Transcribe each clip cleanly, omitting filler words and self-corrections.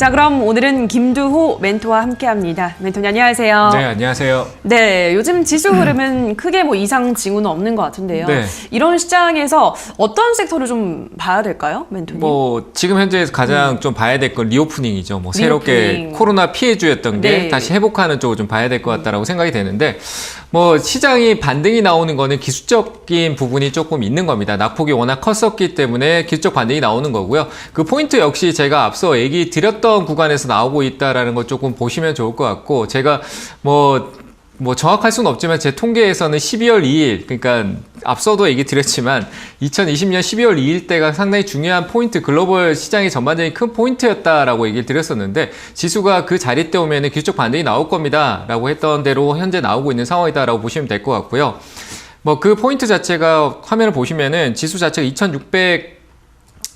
자, 그럼 오늘은 김두호 멘토와 함께합니다. 멘토님 안녕하세요. 네, 안녕하세요. 네, 요즘 지수 흐름은 크게 뭐 이상 징후는 없는 것 같은데요. 네. 이런 시장에서 어떤 섹터를 좀 봐야 될까요, 멘토님? 뭐 지금 현재에서 가장 좀 봐야 될 건 리오프닝이죠. 뭐 새롭게 리오프닝. 코로나 피해주였던 게 네. 다시 회복하는 쪽을 좀 봐야 될 것 같다라고 생각이 되는데, 뭐 시장이 반등이 나오는 거는 기술적인 부분이 조금 있는 겁니다. 낙폭이 워낙 컸었기 때문에 기술적 반등이 나오는 거고요. 그 포인트 역시 제가 앞서 얘기 드렸던 구간에서 나오고 있다라는 거 조금 보시면 좋을 것 같고, 제가 뭐 정확할 수는 없지만 제 통계에서는 12월 2일, 그러니까 앞서도 얘기 드렸지만 2020년 12월 2일 때가 상당히 중요한 포인트, 글로벌 시장의 전반적인 큰 포인트였다라고 얘기를 드렸었는데, 지수가 그 자리 때 오면은 기술적 반등이 나올 겁니다 라고 했던 대로 현재 나오고 있는 상황이다라고 보시면 될 것 같고요. 뭐 그 포인트 자체가 화면을 보시면은 지수 자체가 2600,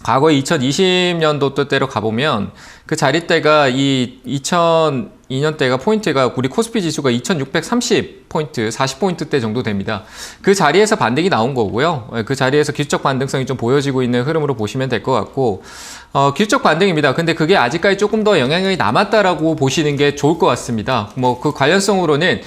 과거 2020년도 때로 가보면 그 자리대가 이 2002년대가 포인트가 우리 코스피 지수가 2630포인트, 40포인트대 정도 됩니다. 그 자리에서 반등이 나온 거고요. 그 자리에서 기술적 반등성이 좀 보여지고 있는 흐름으로 보시면 될 것 같고, 기술적 반등입니다. 근데 그게 아직까지 조금 더 영향력이 남았다라고 보시는 게 좋을 것 같습니다. 뭐 그 관련성으로는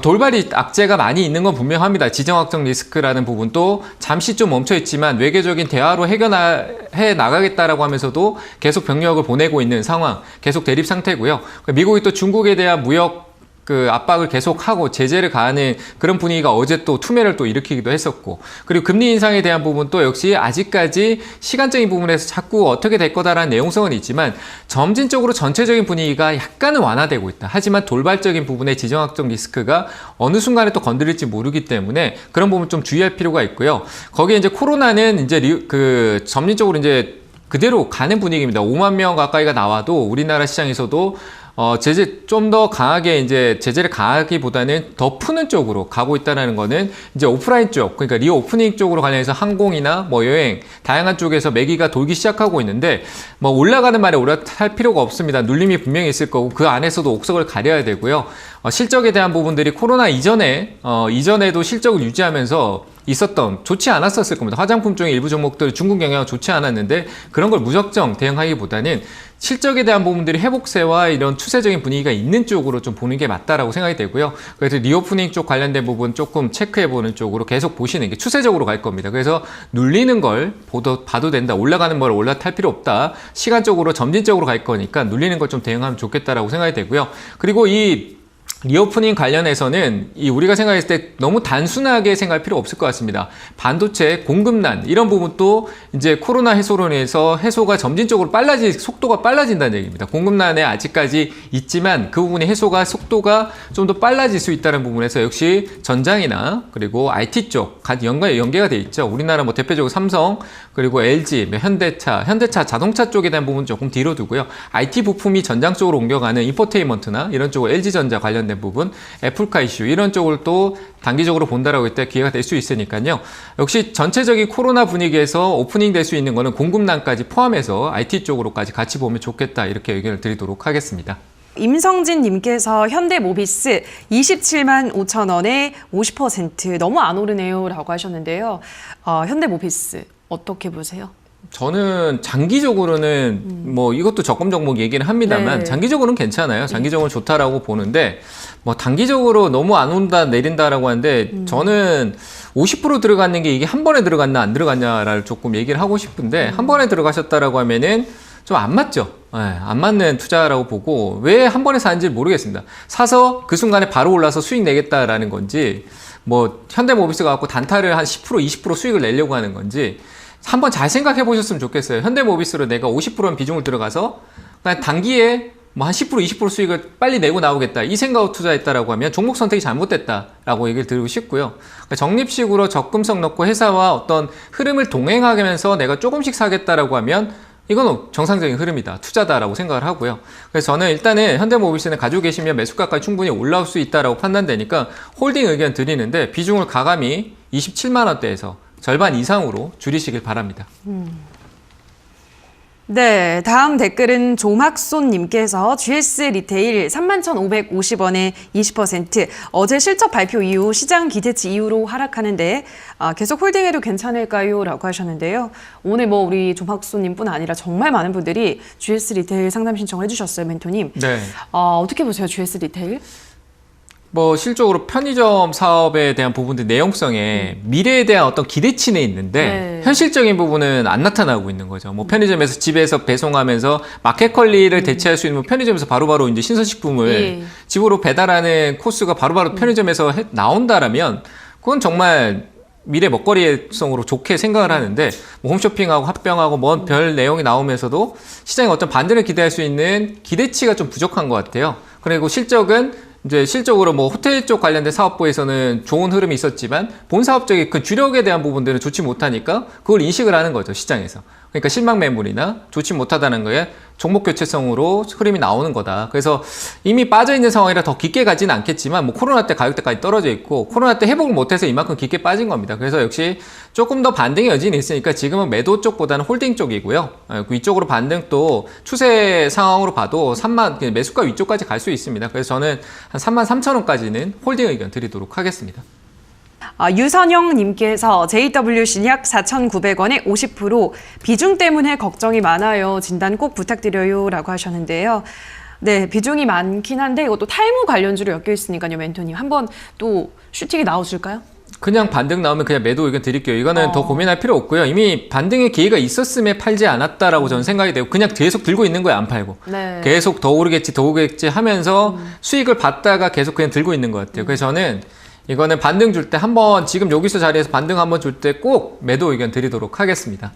돌발이 악재가 많이 있는 건 분명합니다. 지정학적 리스크라는 부분도 잠시 좀 멈춰있지만 외교적인 대화로 해결해 나가겠다라고 하면서도 계속 병력을 보내고 있는 상황, 계속 대립 상태고요. 미국이 또 중국에 대한 무역 압박을 계속하고 제재를 가하는 그런 분위기가 어제 또 투매를 또 일으키기도 했었고, 그리고 금리 인상에 대한 부분도 역시 아직까지 시간적인 부분에서 자꾸 어떻게 될 거다라는 내용성은 있지만 점진적으로 전체적인 분위기가 약간은 완화되고 있다. 하지만 돌발적인 부분의 지정학적 리스크가 어느 순간에 또 건드릴지 모르기 때문에 그런 부분 좀 주의할 필요가 있고요. 거기에 이제 코로나는 이제 점진적으로 이제 그대로 가는 분위기입니다. 5만 명 가까이가 나와도 우리나라 시장에서도 제재 좀 더 강하게 이제 제재를 가하기보다는 더 푸는 쪽으로 가고 있다는 거는 이제 오프라인 쪽, 그러니까 리오프닝 쪽으로 관련해서 항공이나 뭐 여행, 다양한 쪽에서 매기가 돌기 시작하고 있는데, 뭐 올라가는 말에 올라탈 필요가 없습니다. 눌림이 분명히 있을 거고 그 안에서도 옥석을 가려야 되고요. 실적에 대한 부분들이 코로나 이전에도 실적을 유지하면서 있었던, 좋지 않았었을 겁니다. 화장품 쪽의 일부 종목들 중국 영향은 좋지 않았는데 그런 걸 무작정 대응하기보다는 실적에 대한 부분들이 회복세와 이런 추세적인 분위기가 있는 쪽으로 좀 보는 게 맞다라고 생각이 되고요. 그래서 리오프닝 쪽 관련된 부분 조금 체크해보는 쪽으로 계속 보시는 게 추세적으로 갈 겁니다. 그래서 눌리는 걸 봐도 된다. 올라가는 걸 올라탈 필요 없다. 시간적으로 점진적으로 갈 거니까 눌리는 걸 좀 대응하면 좋겠다라고 생각이 되고요. 그리고 이 리오프닝 관련해서는 우리가 생각했을 때 너무 단순하게 생각할 필요 없을 것 같습니다. 반도체 공급난 이런 부분도 이제 코로나 해소로 인해서 해소가 점진적으로 속도가 빨라진다는 얘기입니다. 공급난에 아직까지 있지만 그 부분의 해소가 속도가 좀 더 빨라질 수 있다는 부분에서 역시 전장이나 그리고 IT 쪽 연계가 돼 있죠. 우리나라 뭐 대표적으로 삼성 그리고 LG, 현대차 자동차 쪽에 대한 부분 조금 뒤로 두고요. IT 부품이 전장 쪽으로 옮겨가는 인포테인먼트나 이런 쪽으로 LG전자 관련된 부분, 애플카 이슈 이런 쪽을 또 단기적으로 본다라고 할 때 기회가 될 수 있으니까요. 역시 전체적인 코로나 분위기에서 오프닝 될 수 있는 거는 공급난까지 포함해서 IT 쪽으로까지 같이 보면 좋겠다, 이렇게 의견을 드리도록 하겠습니다. 임성진 님께서 현대모비스 27만 5천 원에 50% 너무 안 오르네요 라고 하셨는데요. 현대모비스 어떻게 보세요? 저는 장기적으로는 뭐 이것도 적금 종목 얘기는 합니다만 네. 장기적으로는 괜찮아요. 장기적으로는 좋다라고 보는데, 뭐 단기적으로 너무 안 온다 내린다라고 하는데 저는 50% 들어갔는 게 이게 한 번에 들어갔나 안 들어갔냐를 조금 얘기를 하고 싶은데, 한 번에 들어가셨다라고 하면은 좀 안 맞죠. 네, 안 맞는 투자라고 보고, 왜 한 번에 사는지 모르겠습니다. 사서 그 순간에 바로 올라서 수익 내겠다라는 건지, 뭐 현대모비스가 갖고 단타를 한 10%, 20% 수익을 내려고 하는 건지 한번 잘 생각해 보셨으면 좋겠어요. 현대모비스로 내가 50%는 비중을 들어가서 그냥 단기에 뭐 한 10%, 20% 수익을 빨리 내고 나오겠다, 이 생각으로 투자했다라고 하면 종목 선택이 잘못됐다라고 얘기를 드리고 싶고요. 그러니까 적립식으로 적금성 넣고 회사와 어떤 흐름을 동행하면서 내가 조금씩 사겠다라고 하면 이건 정상적인 흐름이다, 투자다라고 생각을 하고요. 그래서 저는 일단은 현대모비스는 가지고 계시면 매수가까지 충분히 올라올 수 있다라고 판단되니까 홀딩 의견 드리는데, 비중을 가감히 27만 원대에서 절반 이상으로 줄이시길 바랍니다. 네, 다음 댓글은 조막손님께서 GS 리테일 31,550원에 20%, 어제 실적 발표 이후 시장 기대치 이후로 하락하는데 계속 홀딩해도 괜찮을까요? 라고 하셨는데요. 오늘 뭐 우리 조막손님뿐 아니라 정말 많은 분들이 GS 리테일 상담 신청을 해주셨어요, 멘토님. 네. 어떻게 보세요, GS 리테일? 뭐 실적으로 편의점 사업에 대한 부분들 내용성에 미래에 대한 어떤 기대치는 있는데 네. 현실적인 부분은 안 나타나고 있는 거죠. 뭐 편의점에서 집에서 배송하면서 마켓 컬리를 대체할 수 있는 편의점에서 바로바로 이제 신선식품을 예. 집으로 배달하는 코스가 바로바로 편의점에서 나온다라면 그건 정말 미래 먹거리성으로 좋게 생각을 하는데 뭐 홈쇼핑하고 합병하고 뭐 별 내용이 나오면서도 시장에 어떤 반등을 기대할 수 있는 기대치가 좀 부족한 것 같아요. 그리고 실적은 이제 실적으로 뭐 호텔 쪽 관련된 사업부에서는 좋은 흐름이 있었지만 본 사업적인 그 주력에 대한 부분들은 좋지 못하니까 그걸 인식을 하는 거죠, 시장에서. 그러니까 실망 매물이나 좋지 못하다는 거에 종목 교체성으로 흐름이 나오는 거다. 그래서 이미 빠져 있는 상황이라 더 깊게 가지는 않겠지만 뭐 코로나 때 가격대까지 떨어져 있고 코로나 때 회복을 못해서 이만큼 깊게 빠진 겁니다. 그래서 역시 조금 더 반등의 여진이 있으니까 지금은 매도 쪽보다는 홀딩 쪽이고요. 위쪽으로 반등 또 추세 상황으로 봐도 3만 매수가 위쪽까지 갈 수 있습니다. 그래서 저는 한 33,000원까지는 홀딩 의견 드리도록 하겠습니다. 유선영님께서 JW 신약 4,900원에 50%, 비중 때문에 걱정이 많아요. 진단 꼭 부탁드려요. 라고 하셨는데요. 네, 비중이 많긴 한데 이것도 탈모 관련주로 엮여 있으니까요, 멘토님. 한번 또 슈팅이 나와줄까요? 그냥 반등 나오면 그냥 매도 의견 드릴게요. 이거는 더 고민할 필요 없고요. 이미 반등의 기회가 있었음에 팔지 않았다라고 저는 생각이 되고 그냥 계속 들고 있는 거예요. 안 팔고. 네. 계속 더 오르겠지 더 오르겠지 하면서 수익을 받다가 계속 그냥 들고 있는 것 같아요. 그래서 저는 이거는 반등 줄 때 한번 지금 여기서 자리에서 반등 한번 줄 때 꼭 매도 의견 드리도록 하겠습니다.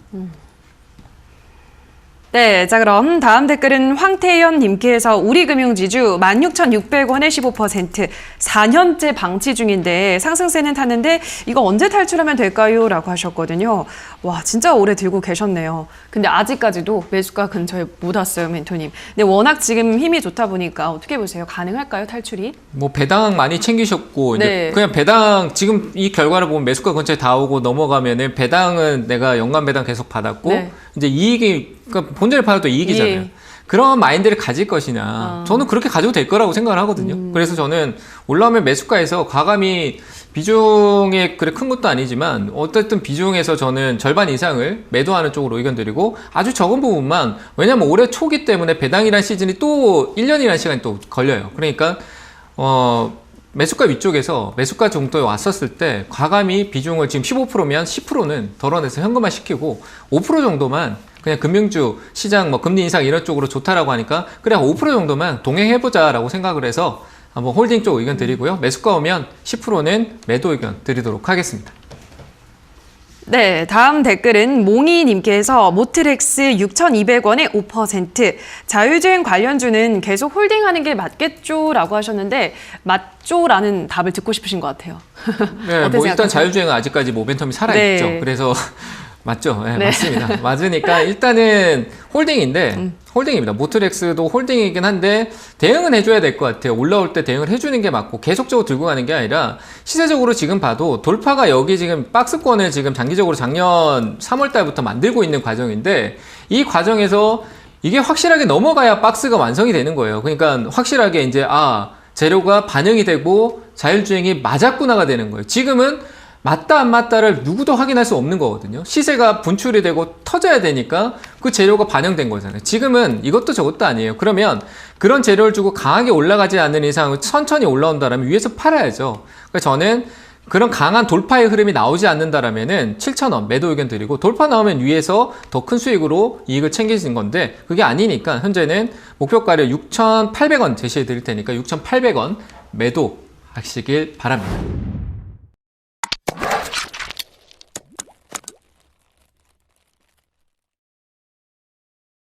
네, 자 그럼 다음 댓글은 황태현님께서 우리금융지주 16,600원에 15%, 4년째 방치 중인데 상승세는 탔는데 이거 언제 탈출하면 될까요? 라고 하셨거든요. 와, 진짜 오래 들고 계셨네요. 근데 아직까지도 매수가 근처에 못 왔어요, 멘토님. 근데 워낙 지금 힘이 좋다 보니까 어떻게 보세요? 가능할까요, 탈출이? 뭐 배당 많이 챙기셨고 네. 이제 그냥 배당 지금 이 결과를 보면 매수가 근처에 다 오고 넘어가면은 배당은 내가 연간 배당 계속 받았고 네. 이제 이익이 그러니까 본전을 팔아도 이익이잖아요. 예. 그런 마인드를 가질 것이냐. 저는 그렇게 가져도 될 거라고 생각을 하거든요. 그래서 저는 올라오면 매수가에서 과감히 비중이 그래 큰 것도 아니지만 어쨌든 비중에서 저는 절반 이상을 매도하는 쪽으로 의견 드리고 아주 적은 부분만 왜냐면 올해 초기 때문에 배당이라는 시즌이 또 1년이라는 시간이 또 걸려요. 그러니까 매수가 위쪽에서 매수가 정도에 왔었을 때 과감히 비중을 지금 15%면 10%는 덜어내서 현금화 시키고 5% 정도만 그냥 금융주 시장 뭐 금리 인상 이런 쪽으로 좋다라고 하니까 그래 5% 정도만 동행해보자라고 생각을 해서 한번 홀딩 쪽 의견 드리고요. 매수가 오면 10%는 매도 의견 드리도록 하겠습니다. 네, 다음 댓글은 몽이님께서 모트렉스 6,200원에 5%, 자율주행 관련주는 계속 홀딩하는 게 맞겠죠? 라고 하셨는데 맞죠? 라는 답을 듣고 싶으신 것 같아요. 네, 어떻게 뭐 일단 생각하세요? 자율주행은 아직까지 모멘텀이 살아있죠. 네. 그래서 맞죠? 네, 네. 맞습니다. 맞으니까 일단은 홀딩인데 홀딩입니다. 모트렉스도 홀딩이긴 한데 대응은 해줘야 될 것 같아요. 올라올 때 대응을 해주는 게 맞고 계속적으로 들고 가는 게 아니라 시세적으로 지금 봐도 돌파가 여기 지금 박스권을 지금 장기적으로 작년 3월 달부터 만들고 있는 과정인데 이 과정에서 이게 확실하게 넘어가야 박스가 완성이 되는 거예요. 그러니까 확실하게 이제 재료가 반영이 되고 자율주행이 맞았구나가 되는 거예요. 지금은 맞다 안 맞다를 누구도 확인할 수 없는 거거든요. 시세가 분출이 되고 터져야 되니까 그 재료가 반영된 거잖아요. 지금은 이것도 저것도 아니에요. 그러면 그런 재료를 주고 강하게 올라가지 않는 이상 천천히 올라온다면 위에서 팔아야죠. 그래서 저는 그런 강한 돌파의 흐름이 나오지 않는다라면은 7,000원 매도 의견 드리고 돌파 나오면 위에서 더 큰 수익으로 이익을 챙기는 건데 그게 아니니까 현재는 목표가를 6,800원 제시해 드릴 테니까 6,800원 매도 하시길 바랍니다.